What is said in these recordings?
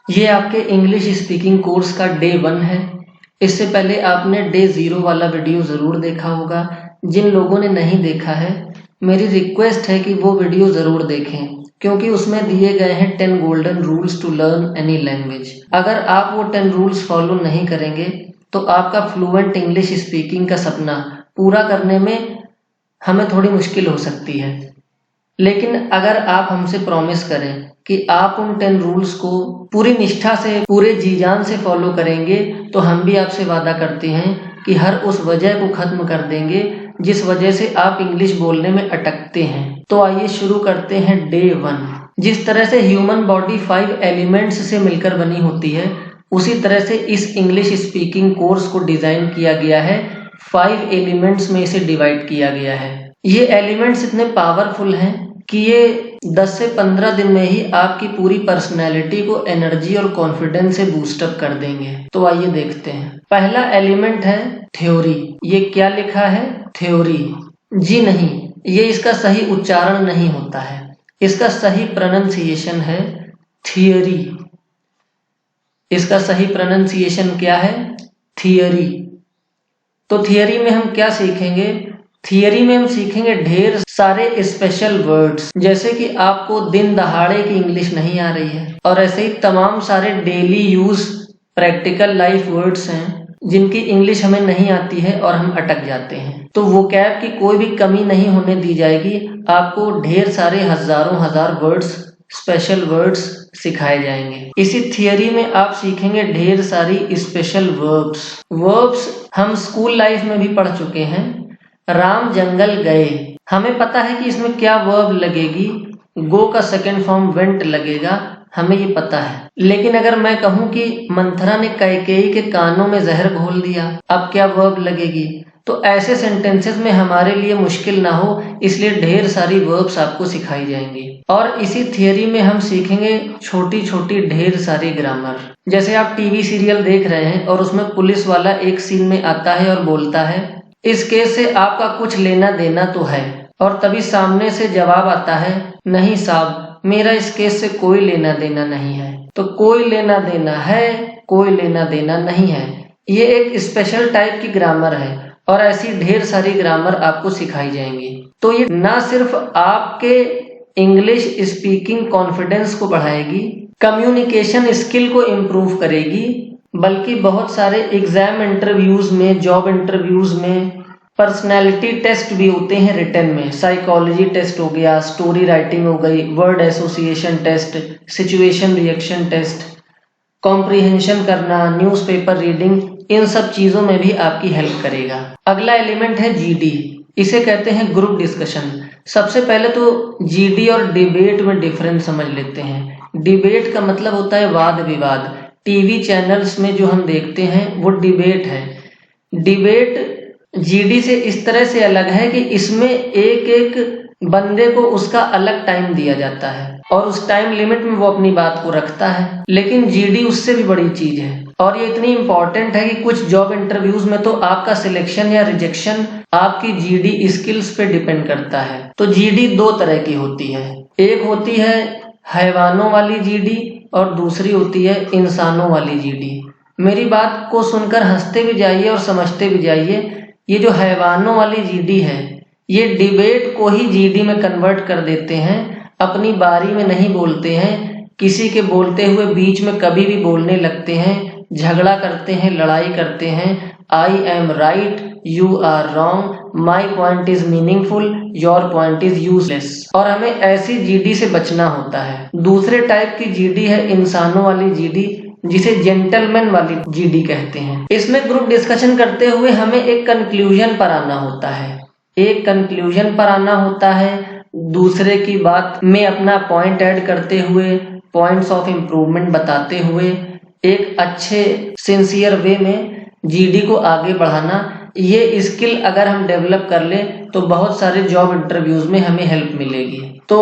ये आपके English speaking course का डे 1 है। इससे पहले आपने डे 0 वाला वीडियो ज़रूर देखा होगा। जिन लोगों ने नहीं देखा है, मेरी रिक्वेस्ट है कि वो वीडियो ज़रूर देखें, क्योंकि उसमें दिए गए हैं 10 golden rules to learn any language. अगर आप वो 10 रूल्स फॉलो नहीं करेंगे तो आपका फ्लुएंट इंग्लिश स्पीकिंग का सपना पूरा करने में हमें थोड़ी मुश्किल हो सकती है। लेकिन अगर आप हमसे प्रॉमिस करें कि आप उन 10 रूल्स को पूरी निष्ठा से, पूरे जी जान से फॉलो करेंगे, तो हम भी आपसे वादा करते हैं कि हर उस वजह को खत्म कर देंगे जिस वजह से आप इंग्लिश बोलने में अटकते हैं। तो आइए शुरू करते हैं डे 1। जिस तरह से ह्यूमन बॉडी 5 एलिमेंट्स से मिलकर बनी होती है, उसी तरह से इस इंग्लिश स्पीकिंग कोर्स को डिजाइन किया गया है। 5 एलिमेंट्स में इसे डिवाइड किया गया है। ये एलिमेंट्स इतने पावरफुल हैं कि ये 10 से 15 दिन में ही आपकी पूरी पर्सनैलिटी को एनर्जी और कॉन्फिडेंस से बूस्टअप कर देंगे। तो आइए देखते हैं। पहला एलिमेंट है थ्योरी। ये क्या लिखा है? थ्योरी। जी नहीं, ये इसका सही उच्चारण नहीं होता है। इसका सही प्रोनंसिएशन है थियरी। इसका सही प्रोनंसिएशन क्या है? थियरी। तो थियरी में हम क्या सीखेंगे? थियरी में हम सीखेंगे ढेर सारे स्पेशल वर्ड्स, जैसे कि आपको दिन दहाड़े की इंग्लिश नहीं आ रही है, और ऐसे ही तमाम सारे daily use practical life words हैं जिनकी इंग्लिश हमें नहीं आती है और हम अटक जाते हैं। तो वोकैब की कोई भी कमी नहीं होने दी जाएगी। आपको ढेर सारे हजारों हजार वर्ड्स, स्पेशल वर्ड्स सिखाए जाएंगे। इसी थियरी में आप सीखेंगे ढेर सारी स्पेशल वर्ब्स हम स्कूल लाइफ में भी पढ़ चुके हैं। राम जंगल गए, हमें पता है कि इसमें क्या वर्ब लगेगी। गो का सेकंड फॉर्म वेंट लगेगा, हमें ये पता है। लेकिन अगर मैं कहूं कि मंथरा ने कैकेयी के कानों में जहर घोल दिया, अब क्या वर्ब लगेगी? तो ऐसे सेंटेंसेस में हमारे लिए मुश्किल ना हो, इसलिए ढेर सारी वर्ब्स आपको सिखाई जाएंगी। और इसी थियरी में हम सीखेंगे छोटी छोटी ढेर सारी ग्रामर। जैसे आप टीवी सीरियल देख रहे हैं और उसमें पुलिस वाला एक सीन में आता है और बोलता है, इस केस से आपका कुछ लेना देना तो है, और तभी सामने से जवाब आता है, नहीं साहब, मेरा इस केस से कोई लेना देना नहीं है। तो कोई लेना देना है, कोई लेना देना नहीं है, ये एक स्पेशल टाइप की ग्रामर है, और ऐसी ढेर सारी ग्रामर आपको सिखाई जाएंगी। तो ये ना सिर्फ आपके इंग्लिश स्पीकिंग कॉन्फिडेंस को बढ़ाएगी, कम्युनिकेशन स्किल को इम्प्रूव करेगी, बल्कि बहुत सारे एग्जाम इंटरव्यूज में, जॉब इंटरव्यूज में पर्सनैलिटी टेस्ट भी होते हैं रिटन में। साइकोलॉजी टेस्ट हो गया, स्टोरी राइटिंग हो गई, word association test, situation reaction test, comprehension करना, न्यूज़पेपर रीडिंग, इन सब चीजों में भी आपकी हेल्प करेगा। अगला एलिमेंट है जीडी। इसे कहते हैं ग्रुप डिस्कशन। सबसे पहले तो जीडी और डिबेट में डिफरेंस समझ लेते हैं। डिबेट का मतलब होता है वाद विवाद। टीवी चैनल्स में जो हम देखते हैं वो डिबेट है। डिबेट जीडी से इस तरह से अलग है कि इसमें एक एक बंदे को उसका अलग टाइम दिया जाता है और उस टाइम लिमिट में वो अपनी बात को रखता है। लेकिन जीडी उससे भी बड़ी चीज है, और ये इतनी इंपॉर्टेंट है कि कुछ जॉब इंटरव्यूज में तो आपका सिलेक्शन या रिजेक्शन आपकी जीडी स्किल्स पे डिपेंड करता है। तो जीडी दो तरह की होती है। एक होती है हैवानों वाली जीडी और दूसरी होती है इंसानों वाली जीडी। मेरी बात को सुनकर हंसते भी जाइए और समझते भी जाइए। ये जो हैवानों वाली जीडी है, ये डिबेट को ही जीडी में कन्वर्ट कर देते हैं। अपनी बारी में नहीं बोलते हैं, किसी के बोलते हुए बीच में कभी भी बोलने लगते हैं, झगड़ा करते हैं, लड़ाई करते हैं। I am right, you are wrong, my point is meaningful, your point is useless. और हमें ऐसी जीडी से बचना होता है। दूसरे टाइप की जीडी है इंसानों वाली जीडी, जिसे जेंटलमैन वाली जीडी कहते हैं। इसमें ग्रुप डिस्कशन करते हुए हमें एक कंक्लूजन पर आना होता है। एक कंक्लूजन पर आना होता है, दूसरे की बात में अपना पॉइंट ऐड करते हुए, पॉइंट्स ऑफ इम्प्रूवमेंट बताते हुए, एक अच्छे सिंसियर वे में जीडी को आगे बढ़ाना। ये स्किल अगर हम डेवलप कर ले तो बहुत सारे जॉब इंटरव्यूज में हमें हेल्प मिलेगी। तो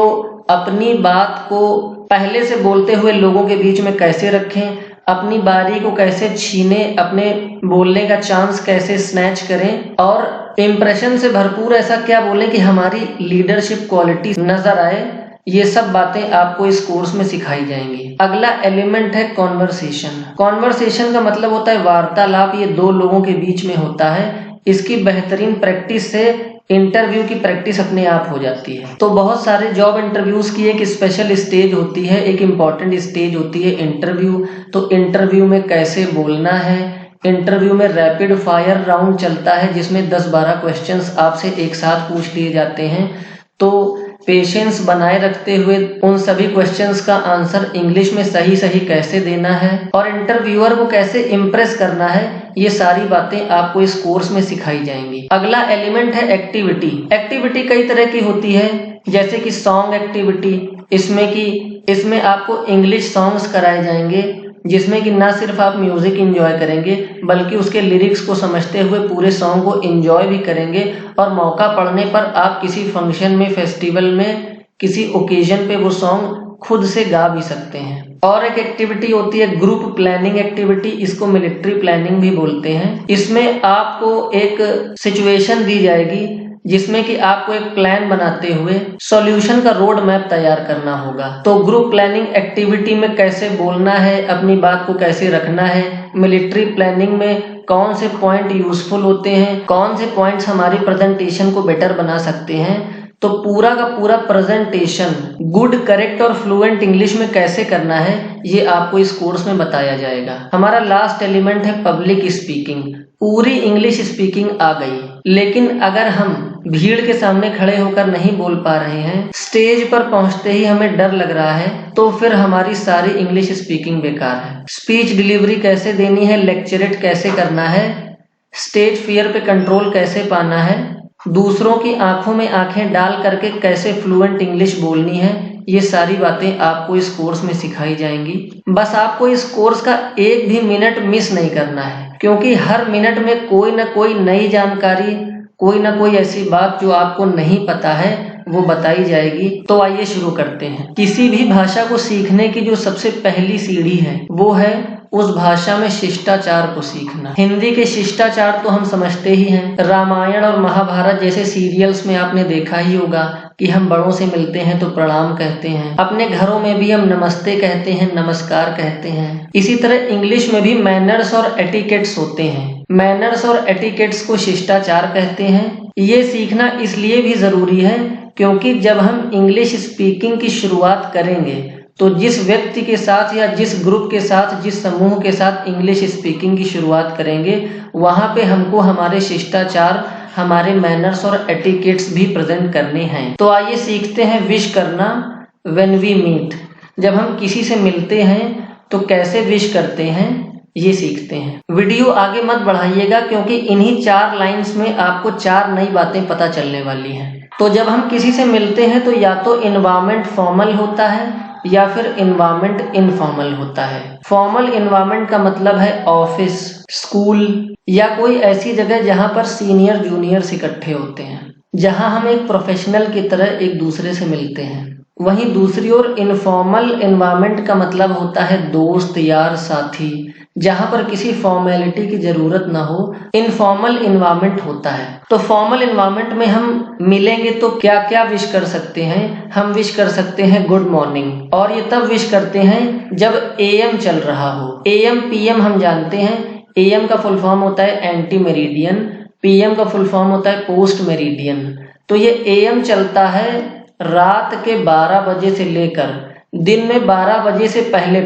अपनी बात को पहले से बोलते हुए लोगों के बीच में कैसे रखें, अपनी बारी को कैसे छीने, अपने बोलने का चांस कैसे स्नैच करें, और इम्प्रेशन से भरपूर ऐसा क्या बोलें कि हमारी लीडरशिप क्वालिटी नजर आए, ये सब बातें आपको इस कोर्स में सिखाई जाएंगी। अगला एलिमेंट है कॉन्वर्सेशन। कॉन्वर्सेशन का मतलब होता है वार्तालाप, ये दो लोगों के बीच में होता है। इसकी बेहतरीन प्रैक्टिस से इंटरव्यू की प्रैक्टिस अपने आप हो जाती है। तो बहुत सारे जॉब इंटरव्यूज की एक स्पेशल स्टेज होती है, एक इम्पॉर्टेंट स्टेज होती है इंटरव्यू। तो इंटरव्यू में कैसे बोलना है, इंटरव्यू में रैपिड फायर राउंड चलता है जिसमें 10-12 क्वेश्चंस आपसे एक साथ पूछ लिए जाते हैं। तो पेशेंस बनाए रखते हुए उन सभी क्वेश्चंस का आंसर इंग्लिश में सही सही कैसे देना है और इंटरव्यूअर को कैसे इम्प्रेस करना है, ये सारी बातें आपको इस कोर्स में सिखाई जाएंगी। अगला एलिमेंट है एक्टिविटी। एक्टिविटी कई तरह की होती है, जैसे कि सॉन्ग एक्टिविटी। इसमें आपको इंग्लिश सॉन्ग्स कराए जाएंगे, जिसमें कि ना सिर्फ आप म्यूजिक एंजॉय करेंगे बल्कि उसके लिरिक्स को समझते हुए पूरे सॉन्ग को एंजॉय भी करेंगे और मौका पड़ने पर आप किसी फंक्शन में, फेस्टिवल में, किसी ओकेजन पे वो सॉन्ग खुद से गा भी सकते हैं। और एक एक्टिविटी होती है ग्रुप प्लानिंग एक्टिविटी, इसको मिलिट्री प्लानिंग भी बोलते हैं। इसमें आपको एक सिचुएशन दी जाएगी जिसमें कि आपको एक प्लान बनाते हुए सॉल्यूशन का रोड मैप तैयार करना होगा। तो ग्रुप प्लानिंग एक्टिविटी में कैसे बोलना है, अपनी बात को कैसे रखना है, मिलिट्री प्लानिंग में कौन से पॉइंट यूजफुल होते हैं, कौन से पॉइंट्स हमारी प्रेजेंटेशन को बेटर बना सकते हैं, तो पूरा का पूरा प्रेजेंटेशन गुड, करेक्ट और फ्लुएंट इंग्लिश में कैसे करना है, ये आपको इस कोर्स में बताया जाएगा। हमारा लास्ट एलिमेंट है पब्लिक स्पीकिंग। पूरी इंग्लिश स्पीकिंग आ गई, लेकिन अगर हम भीड़ के सामने खड़े होकर नहीं बोल पा रहे हैं, स्टेज पर पहुंचते ही हमें डर लग रहा है, तो फिर हमारी सारी इंग्लिश स्पीकिंग बेकार है। स्पीच डिलीवरी कैसे देनी है, लेक्चरेट कैसे करना है, स्टेज फियर पे कंट्रोल कैसे पाना है, दूसरों की आंखों में आंखें डाल करके कैसे फ्लुएंट इंग्लिश बोलनी है, ये सारी बातें आपको इस कोर्स में सिखाई जाएंगी। बस आपको इस कोर्स का एक भी मिनट मिस नहीं करना है, क्योंकि हर मिनट में कोई ना कोई नई जानकारी, कोई ना कोई ऐसी बात जो आपको नहीं पता है वो बताई जाएगी। तो आइए शुरू करते हैं। किसी भी भाषा को सीखने की जो सबसे पहली सीढ़ी है वो है उस भाषा में शिष्टाचार को सीखना। हिंदी के शिष्टाचार तो हम समझते ही हैं। रामायण और महाभारत जैसे सीरियल्स में आपने देखा ही होगा कि हम बड़ों से मिलते हैं तो प्रणाम कहते हैं। अपने घरों में भी हम नमस्ते कहते हैं, नमस्कार कहते हैं। इसी तरह इंग्लिश में भी मैनर्स और एटिकेट्स होते हैं। मैनर्स और एटिकेट्स को शिष्टाचार कहते हैं। ये सीखना इसलिए भी जरूरी है क्योंकि जब हम इंग्लिश स्पीकिंग की शुरुआत करेंगे तो जिस व्यक्ति के साथ या जिस ग्रुप के साथ, जिस समूह के साथ इंग्लिश स्पीकिंग की शुरुआत करेंगे, वहां पे हमको हमारे शिष्टाचार, हमारे मैनर्स और एटिकेट्स भी प्रेजेंट करने हैं। तो आइए सीखते हैं विश करना व्हेन वी मीट। जब हम किसी से मिलते हैं तो कैसे विश करते हैं, ये सीखते हैं। वीडियो आगे मत बढ़ाइएगा क्योंकि इन्हीं 4 लाइंस में आपको 4 नई बातें पता चलने वाली हैं। तो जब हम किसी से मिलते हैं तो या तो एनवायरनमेंट फॉर्मल होता है या फिर एनवायरनमेंट इनफॉर्मल होता है। फॉर्मल एनवायरनमेंट का मतलब है ऑफिस, स्कूल या कोई ऐसी जगह जहां पर सीनियर जूनियर्स इकट्ठे होते हैं, जहां हम एक प्रोफेशनल की तरह एक दूसरे से मिलते हैं। वहीं दूसरी ओर इनफॉर्मल एनवायरनमेंट का मतलब होता है दोस्त, यार, साथी, जहां पर किसी फॉर्मेलिटी की जरूरत ना हो, इनफॉर्मल एनवायरनमेंट होता है। तो फॉर्मल एनवायरनमेंट में हम मिलेंगे तो क्या क्या विश कर सकते हैं? हम विश कर सकते हैं गुड मॉर्निंग, और ये तब विश करते हैं जब एएम चल रहा हो। एएम पीएम हम जानते हैं। एएम का फुल फॉर्म होता है एंटी मेरिडियन, पीएम का फुल फॉर्म होता है पोस्ट मेरिडियन। तो ये एएम चलता है रात के 12 बजे से लेकर दिन में 12 बजे से पहले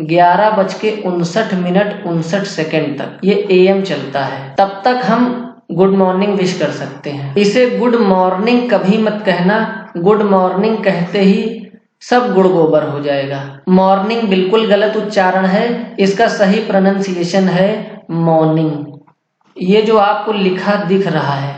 11:59:59 तक ये एएम चलता है। तब तक हम गुड मॉर्निंग विश कर सकते हैं। इसे गुड मॉर्निंग कभी मत कहना। गुड मॉर्निंग कहते ही सब गुड़ गोबर हो जाएगा। मॉर्निंग बिल्कुल गलत उच्चारण है। इसका सही प्रोनाउंसिएशन है मॉर्निंग। ये जो आपको लिखा दिख रहा है,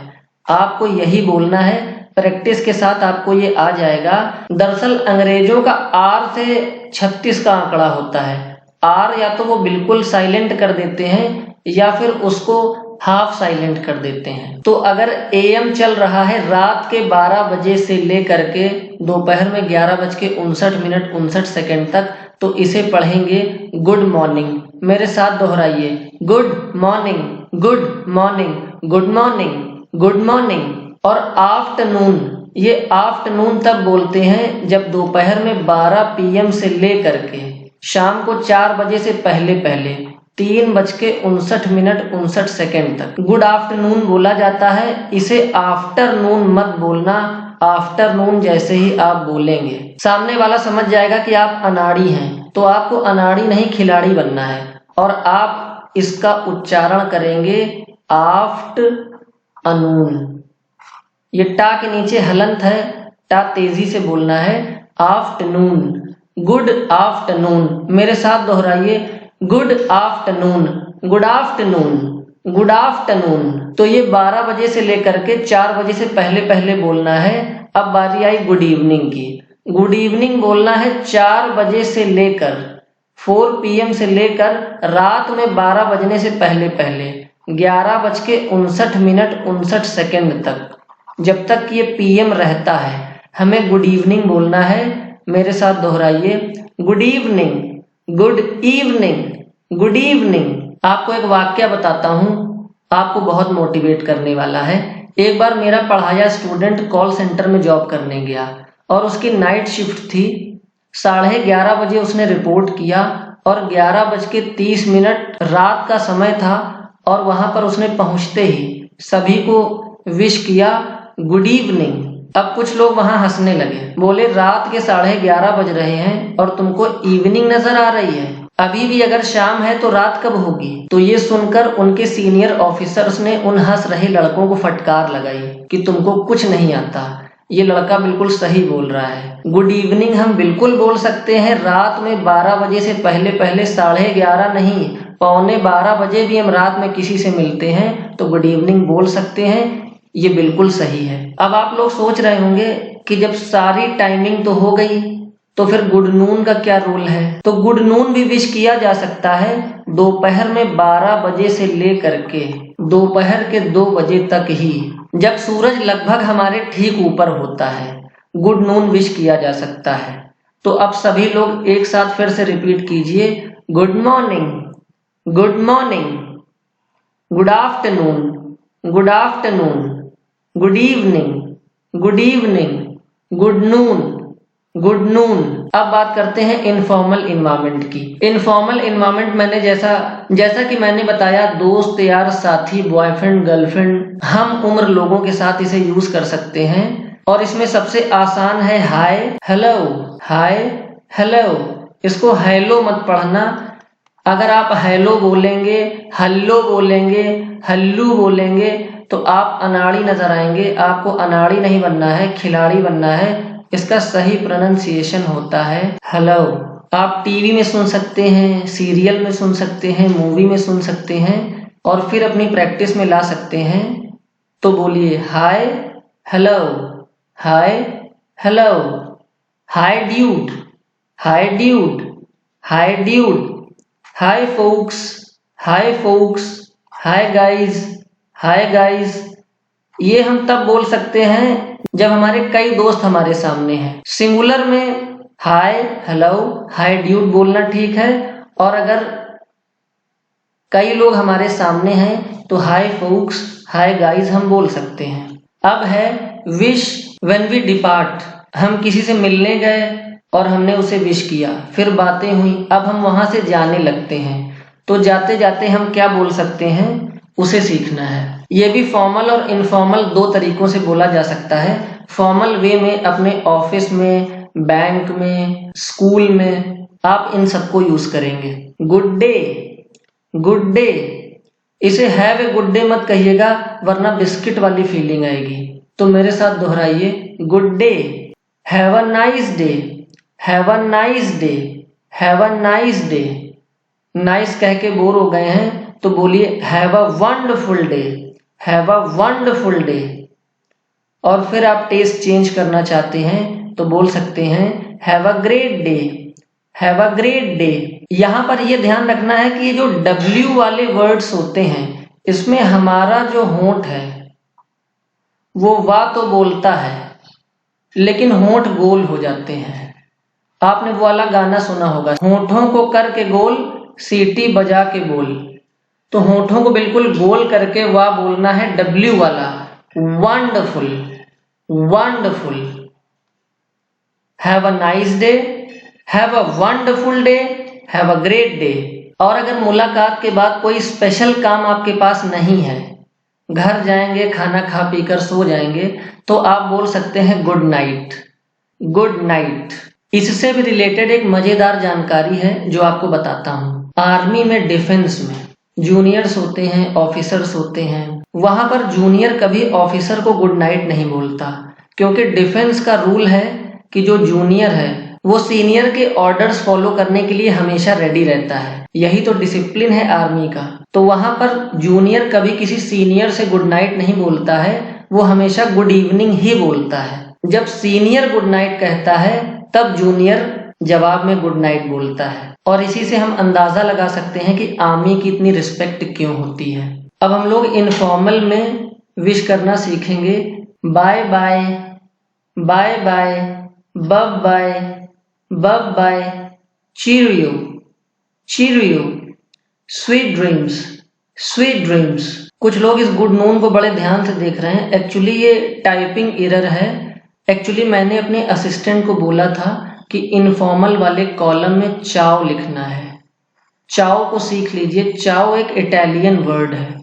आपको यही बोलना है। प्रैक्टिस के साथ आपको ये आ जाएगा। दरअसल अंग्रेजों का आर से 36 का आंकड़ा होता है। आर या तो वो बिल्कुल साइलेंट कर देते हैं या फिर उसको हाफ साइलेंट कर देते हैं। तो अगर एएम चल रहा है रात के 12 बजे से लेकर के दोपहर में 11:59:59 तक, तो इसे पढ़ेंगे गुड मॉर्निंग। मेरे साथ दोहराइए, good morning, good morning, good morning, good morning. और आफ्टरनून ये आफ्टरनून तब बोलते हैं जब दोपहर में 12 PM से लेकर के शाम को 4 बजे से पहले 3:59 तक गुड आफ्टरनून बोला जाता है। इसे आफ्टरनून मत बोलना, आफ्टरनून जैसे ही आप बोलेंगे सामने वाला समझ जाएगा कि आप अनाड़ी हैं। तो आपको अनाड़ी नहीं खिलाड़ी बनना है और आप इसका उच्चारण करेंगे आफ्टरनून। ये टा के नीचे हलंत है, टा तेजी से बोलना है, आफ्टरनून, गुड आफ्टरनून। मेरे साथ दोहराइए, good afternoon, good afternoon, good afternoon. तो ये 12 बजे से लेकर के 4 बजे से पहले बोलना है। अब बारी आई गुड इवनिंग की। गुड इवनिंग बोलना है 4 बजे से लेकर 4 PM से लेकर रात में 12 बजने से पहले 11:59 तक, जब तक ये PM रहता है हमें गुड इवनिंग बोलना है। मेरे साथ दोहराइए, good evening, good evening, good evening. आपको एक वाक्य बताता हूँ, आपको बहुत मोटिवेट करने वाला है। एक बार मेरा पढ़ाया स्टूडेंट कॉल सेंटर में जॉब करने गया और उसकी नाइट शिफ्ट थी। 11:30 बजे उसने रिपोर्ट किया और 11:30 रात का समय था और वहां पर उसने पहुंचते ही सभी को विश किया गुड इवनिंग। अब कुछ लोग वहां हंसने लगे, बोले रात के 11:30 बज रहे हैं और तुमको इवनिंग नजर आ रही है? अभी भी अगर शाम है तो रात कब होगी? तो ये सुनकर उनके सीनियर ऑफिसर्स ने उन हंस रहे लड़कों को फटकार लगाई कि तुमको कुछ नहीं आता, ये लड़का बिल्कुल सही बोल रहा है। गुड इवनिंग हम बिल्कुल बोल सकते हैं रात में 12 बजे से पहले 11:30 नहीं, 11:15 बजे भी हम रात में किसी से मिलते हैं तो गुड इवनिंग बोल सकते हैं। ये बिल्कुल सही है। अब आप लोग सोच रहे होंगे कि जब सारी टाइमिंग तो हो गई तो फिर गुड नून का क्या रूल है? तो गुड नून भी विश किया जा सकता है दोपहर में 12 बजे से लेकर के दोपहर के 2 बजे तक ही, जब सूरज लगभग हमारे ठीक ऊपर होता है गुड नून विश किया जा सकता है। तो अब सभी लोग एक साथ फिर से रिपीट कीजिए, good morning, good morning, good afternoon, good afternoon, good evening, good evening, good noon, good noon. अब बात करते हैं इनफॉर्मल इन्वायरमेंट की। इनफॉर्मल इन्वायरमेंट मैंने जैसा कि मैंने बताया, दोस्त, यार, साथी, बॉयफ्रेंड, गर्लफ्रेंड, हम उम्र लोगों के साथ इसे यूज कर सकते हैं और इसमें सबसे आसान है हाय हेलो। हाय हेलो, इसको हेलो मत पढ़ना। अगर आप हेलो बोलेंगे, हल्लो बोलेंगे, हल्लू बोलेंगे तो आप अनाड़ी नजर आएंगे। आपको अनाड़ी नहीं बनना है, खिलाड़ी बनना है। इसका सही प्रोनाउंसिएशन होता है हेलो। आप टीवी में सुन सकते हैं, सीरियल में सुन सकते हैं, मूवी में सुन सकते हैं और फिर अपनी प्रैक्टिस में ला सकते हैं। तो बोलिए hi hello, hi hello, hi dude, hi dude, hi dude, hi folks, hi folks, hi guys, hi guys. ये हम तब बोल सकते हैं जब हमारे कई दोस्त हमारे सामने हैं। सिंगुलर में हाय हेलो, हाय ड्यूड बोलना ठीक है और अगर कई लोग हमारे सामने हैं तो हाय फोक्स, हाय गाइज हम बोल सकते हैं। अब है विश व्हेन वी डिपार्ट। हम किसी से मिलने गए और हमने उसे विश किया, फिर बातें हुई, अब हम वहां से जाने लगते हैं तो जाते जाते हम क्या बोल सकते हैं, उसे सीखना है। ये भी फॉर्मल और इनफॉर्मल 2 तरीकों से बोला जा सकता है। फॉर्मल वे में अपने ऑफिस में, बैंक में, स्कूल में आप इन सबको यूज करेंगे। Good day, good day. इसे हैव ए गुड डे मत कहिएगा वरना बिस्किट वाली फीलिंग आएगी। तो मेरे साथ दोहराइए, good day, have a nice day, have a nice day, have a nice day. Nice कह के बोर हो गए हैं तो बोलिए have a wonderful day, have a wonderful day. और फिर आप टेस्ट चेंज करना चाहते हैं तो बोल सकते हैं have a great day, have a great day. यहां पर यह ध्यान रखना है कि ये जो W वाले वर्ड्स होते हैं इसमें हमारा जो होंठ है वो वाह तो बोलता है लेकिन होंठ गोल हो जाते हैं। आपने वो वाला गाना सुना होगा, होंठों को करके गोल, सीटी बजा के बोल। तो होंठों को बिल्कुल गोल करके वाह बोलना है W वाला, wonderful, wonderful. Have a nice day, have a wonderful day, have a great day. और अगर मुलाकात के बाद कोई स्पेशल काम आपके पास नहीं है, घर जाएंगे, खाना खा पी कर सो जाएंगे, तो आप बोल सकते हैं गुड नाइट, गुड नाइट। इससे भी रिलेटेड एक मजेदार जानकारी है जो आपको बताता हूँ। आर्मी में, डिफेंस में जूनियर्स होते हैं, ऑफिसर्स होते हैं। वहां पर जूनियर कभी ऑफिसर को गुड नाइट नहीं बोलता, क्योंकि डिफेंस का रूल है कि जो जूनियर है वो सीनियर के ऑर्डर्स फॉलो करने के लिए हमेशा रेडी रहता है। यही तो डिसिप्लिन है आर्मी का। तो वहां पर जूनियर कभी किसी सीनियर से गुड नाइट नहीं बोलता है, वो हमेशा गुड इवनिंग ही बोलता है। जब सीनियर गुड नाइट कहता है तब जूनियर जवाब में गुड नाइट बोलता है। और इसी से हम अंदाजा लगा सकते हैं कि आर्मी की इतनी रिस्पेक्ट क्यों होती है। अब हम लोग इनफॉर्मल में विश करना सीखेंगे। Bye bye, bye bye, buh bye, buh bye, cheerio, cheerio, sweet dreams, sweet dreams. कुछ लोग इस गुड नून को बड़े ध्यान से देख रहे हैं। एक्चुअली ये टाइपिंग एरर है। एक्चुअली मैंने अपने असिस्टेंट को बोला था कि इनफॉर्मल वाले कॉलम में चाओ लिखना है। चाओ को सीख लीजिए। चाओ एक इटालियन वर्ड है।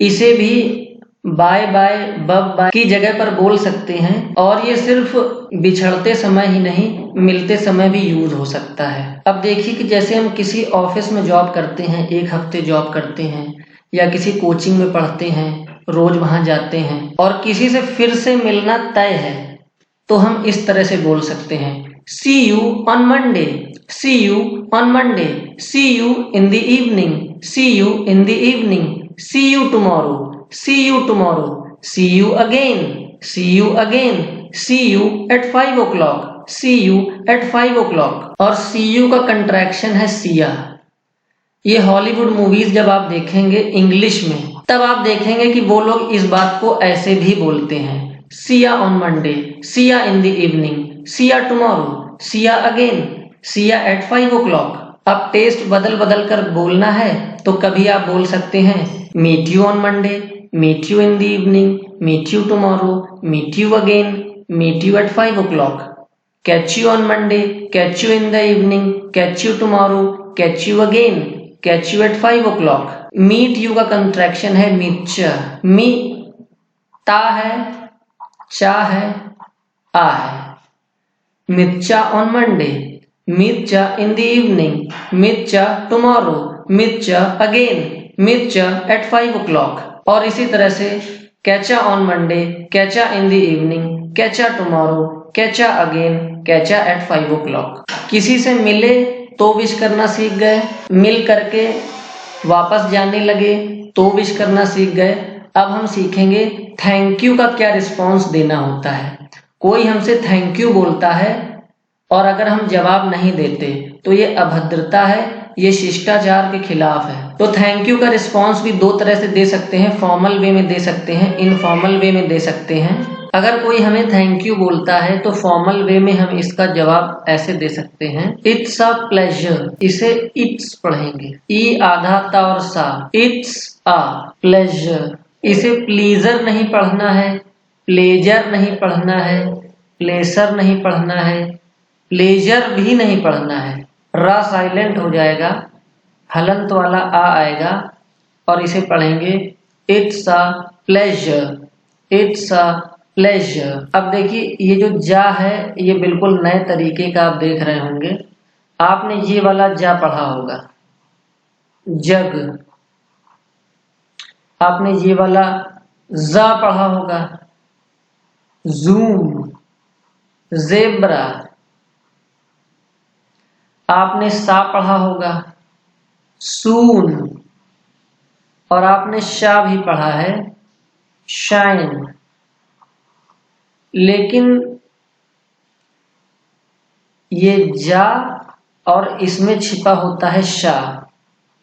इसे भी बाय बाय, बब बाय की जगह पर बोल सकते हैं, और ये सिर्फ बिछड़ते समय ही नहीं, मिलते समय भी यूज हो सकता है। अब देखिए कि जैसे हम किसी ऑफिस में जॉब करते हैं, एक हफ्ते जॉब करते हैं, या किसी कोचिंग में पढ़ते हैं, रोज वहां जाते हैं, और किसी से फिर से मिलना तय है, तो हम इस तरह से बोल सकते हैं, see you on Monday, see you on Monday, see you in the evening, see you in the evening, see you tomorrow, see you tomorrow, see you again, see you again, see you at 5 o'clock, see you at 5 o'clock। और सी you का contraction है सिया। ये Hollywood movies जब आप देखेंगे English में, तब आप देखेंगे कि वो लोग इस बात को ऐसे भी बोलते हैं, see ya on Monday, see ya in the evening, see ya tomorrow, see ya again, see ya at 5 o'clock। अब टेस्ट बदल बदल कर बोलना है तो कभी आप बोल सकते हैं meet you on Monday, meet you in the evening, meet you tomorrow, meet you again, meet you at 5 o'clock। Catch you on Monday, catch you in the evening, catch you tomorrow, catch you again, catch you at 5 o'clock। Meet you का contraction है meetcha. मी ता है, चा है, आ है। मिर्चा on Monday, मिर्चा इन the evening, मिर्चा टुमारो, मिर्चा अगेन, मिर्चा एट 5 o'clock। और इसी तरह से कैचा on Monday, catch ya in the evening, catch ya tomorrow, catch ya again, catch ya at 5 o'clock। किसी से मिले तो विश करना सीख गए, मिल करके वापस जाने लगे तो विश करना सीख गए। अब हम सीखेंगे थैंक यू का क्या रिस्पॉन्स देना होता है। कोई हमसे थैंक यू बोलता है और अगर हम जवाब नहीं देते तो ये अभद्रता है, ये शिष्टाचार के खिलाफ है। तो थैंक यू का रिस्पॉन्स भी दो तरह से दे सकते हैं, फॉर्मल वे में दे सकते हैं, इनफॉर्मल वे में दे सकते हैं। अगर कोई हमें थैंक यू बोलता है तो फॉर्मल वे में हम इसका जवाब ऐसे दे सकते हैं, इट्स अ प्लेजर। इसे इट्स पढ़ेंगे, ई आधा ता और सा, इट्स अ प्लेजर। इसे प्लीजर नहीं पढ़ना है, प्लेजर नहीं पढ़ना है, प्लेसर नहीं पढ़ना है, प्लेजर भी नहीं पढ़ना है। रा साइलेंट हो जाएगा, हलंत वाला आ आएगा और इसे पढ़ेंगे it's a pleasure, it's a pleasure. अब देखिए ये जो जा है ये बिल्कुल नए तरीके का आप देख रहे होंगे। आपने ये वाला जा पढ़ा होगा, जग। आपने ये वाला जा पढ़ा होगा, जूम, जेब्रा। आपने सा पढ़ा होगा, सून। और आपने शा भी पढ़ा है, शाइन। लेकिन ये जा और इसमें छिपा होता है शा,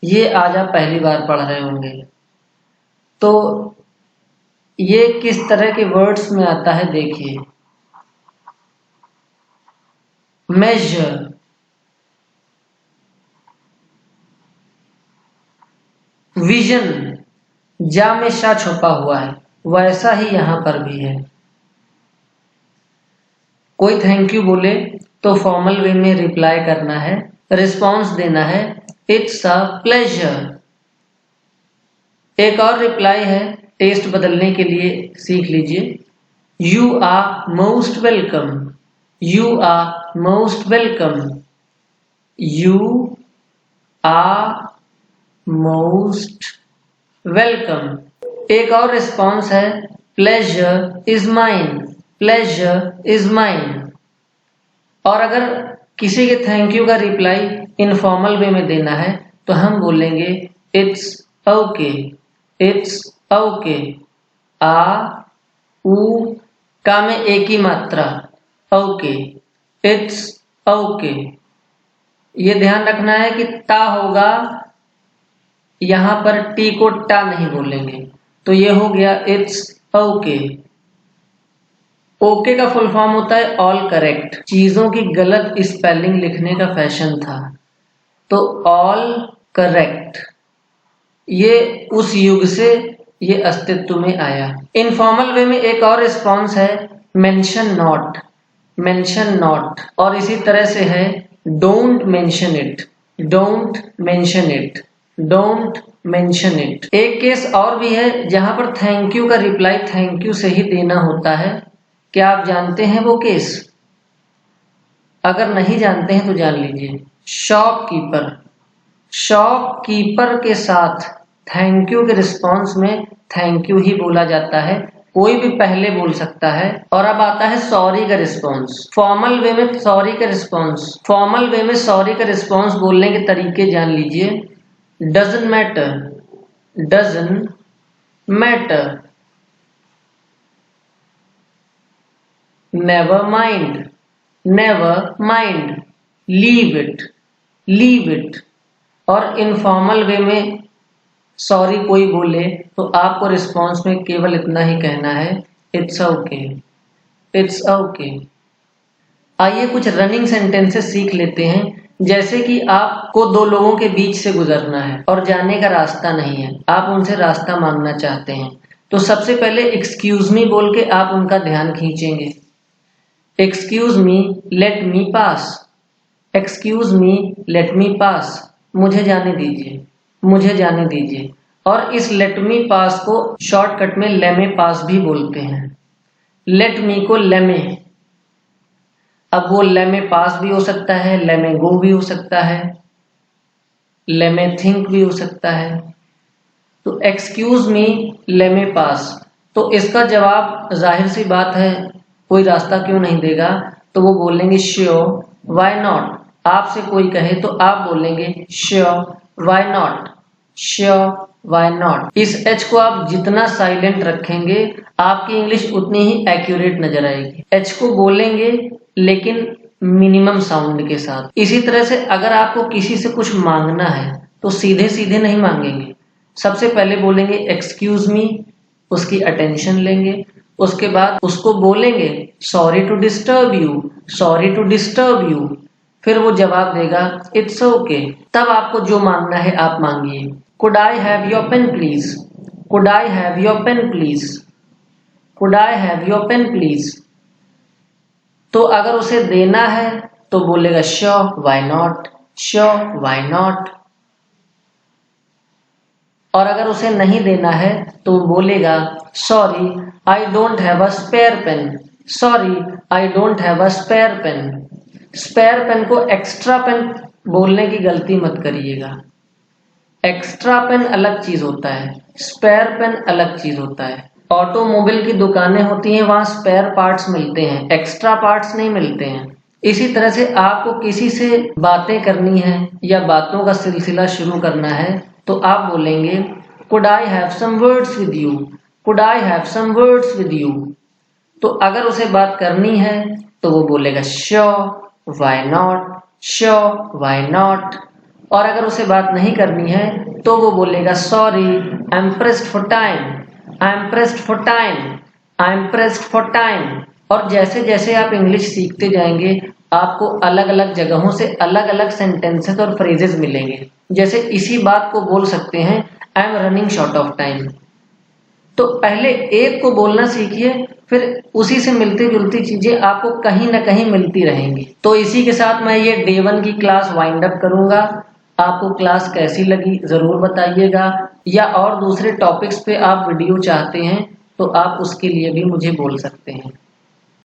ये आज आप पहली बार पढ़ रहे होंगे। तो ये किस तरह के वर्ड्स में आता है देखिए, मेजर, विजन। जा में शा छुपा हुआ है, वैसा ही यहां पर भी है। कोई थैंक यू बोले तो फॉर्मल वे में रिप्लाई करना है, रिस्पॉन्स देना है, इट्स अ प्लेजर। एक और रिप्लाई है, टेस्ट बदलने के लिए सीख लीजिए। You are most welcome, you are most welcome, you are most welcome. एक और रिस्पॉन्स है, pleasure is mine, pleasure is mine. और अगर किसी के थैंक यू का रिप्लाई इनफॉर्मल वे में देना है तो हम बोलेंगे इट्स ओके, इट्स ओके। आ ऊ का में एक ही मात्रा, ओके, इट्स ओके। ये ध्यान रखना है कि ता होगा, यहां पर टी को टा नहीं बोलेंगे। तो ये हो गया इट्स ओके। ओके का फुल फॉर्म होता है ऑल करेक्ट। चीजों की गलत स्पेलिंग लिखने का फैशन था, तो ऑल करेक्ट ये उस युग से ये अस्तित्व में आया। इनफॉर्मल वे में एक और रिस्पॉन्स है, मेंशन नॉट, मेंशन नॉट। और इसी तरह से है don't mention it, don't mention it, don't mention it. एक केस और भी है जहां पर थैंक यू का रिप्लाई थैंक यू से ही देना होता है। क्या आप जानते हैं वो केस? अगर नहीं जानते हैं तो जान लीजिए। शॉपकीपर, शॉपकीपर के साथ थैंक यू के रिस्पॉन्स में थैंक यू ही बोला जाता है, कोई भी पहले बोल सकता है। और अब आता है सॉरी का रिस्पॉन्स। फॉर्मल वे में सॉरी का रिस्पॉन्स, फॉर्मल वे में सॉरी का रिस्पॉन्स बोलने के तरीके जान लीजिए। Doesn't matter, doesn't matter. Never mind, never mind. Leave it, leave it. और इनफॉर्मल वे में सॉरी कोई बोले तो आपको रिस्पॉन्स में केवल इतना ही कहना है, इट्स ओके, इट्स ओके। आइए कुछ रनिंग सेंटेंसेस सीख लेते हैं। जैसे कि आपको दो लोगों के बीच से गुजरना है और जाने का रास्ता नहीं है, आप उनसे रास्ता मांगना चाहते हैं, तो सबसे पहले एक्सक्यूज मी बोल के आप उनका ध्यान खींचेंगे। एक्सक्यूज मी, लेट मी पास, एक्सक्यूज मी, लेट मी पास। मुझे जाने दीजिए, मुझे जाने दीजिए। और इस लेट मी पास को शॉर्टकट में लेमे पास भी बोलते हैं। लेट मी को लेमे, अब वो लेमे पास भी हो सकता है, लेमे गो भी हो सकता है, लेमे थिंक भी हो सकता है। तो एक्सक्यूज मी, लेमे पास। तो इसका जवाब जाहिर सी बात है, कोई रास्ता क्यों नहीं देगा, तो वो बोलेंगे श्योर, व्हाई नॉट। आपसे कोई कहे तो आप बोलेंगे sure, why not, sure, why not. इस एच को आप जितना साइलेंट रखेंगे आपकी इंग्लिश उतनी ही एक्यूरेट नजर आएगी। एच को बोलेंगे लेकिन मिनिमम साउंड के साथ। इसी तरह से अगर आपको किसी से कुछ मांगना है तो सीधे सीधे नहीं मांगेंगे, सबसे पहले बोलेंगे एक्सक्यूज मी, उसकी अटेंशन लेंगे, उसके बाद उसको बोलेंगे sorry to disturb you, sorry to disturb you. फिर वो जवाब देगा इट्स ओके। तब आपको जो मांगना है आप मांगिए। Could I have your pen please, could I have your pen please, could I have your pen please. तो अगर उसे देना है तो बोलेगा sure, why not, sure, why not. और अगर उसे नहीं देना है तो बोलेगा sorry I don't have a spare pen, sorry I don't have a spare pen. Spare pen को एक्स्ट्रा पेन बोलने की गलती मत करिएगा। एक्स्ट्रा पेन अलग चीज होता है, स्पेयर पेन अलग चीज होता है। ऑटोमोबाइल की दुकानें होती हैं, वहां स्पेयर पार्ट्स मिलते हैं, एक्स्ट्रा पार्ट्स नहीं मिलते हैं। इसी तरह से आपको किसी से बातें करनी है या बातों का सिलसिला शुरू करना है तो आप बोलेंगे could I have some words with you, could I have some words with you. तो अगर उसे बात करनी है तो वो बोलेगा sure, why not, sure, why not. और अगर उसे बात नहीं करनी है तो वो बोलेगा sorry I am pressed for time, I am pressed for time, I am pressed for time. और जैसे जैसे आप इंग्लिश सीखते जाएंगे आपको अलग अलग जगहों से अलग अलग सेंटेंसेस और फ्रेजेस मिलेंगे। जैसे इसी बात को बोल सकते हैं I am running short of time, तो पहले एक को बोलना सीखिए, फिर उसी से मिलती जुलती चीजें आपको कहीं ना कहीं मिलती रहेंगी। तो इसी के साथ मैं ये डे 1 की क्लास वाइंड अप करूंगा। आपको क्लास कैसी लगी जरूर बताइएगा, या और दूसरे टॉपिक्स पे आप वीडियो चाहते हैं तो आप उसके लिए भी मुझे बोल सकते हैं।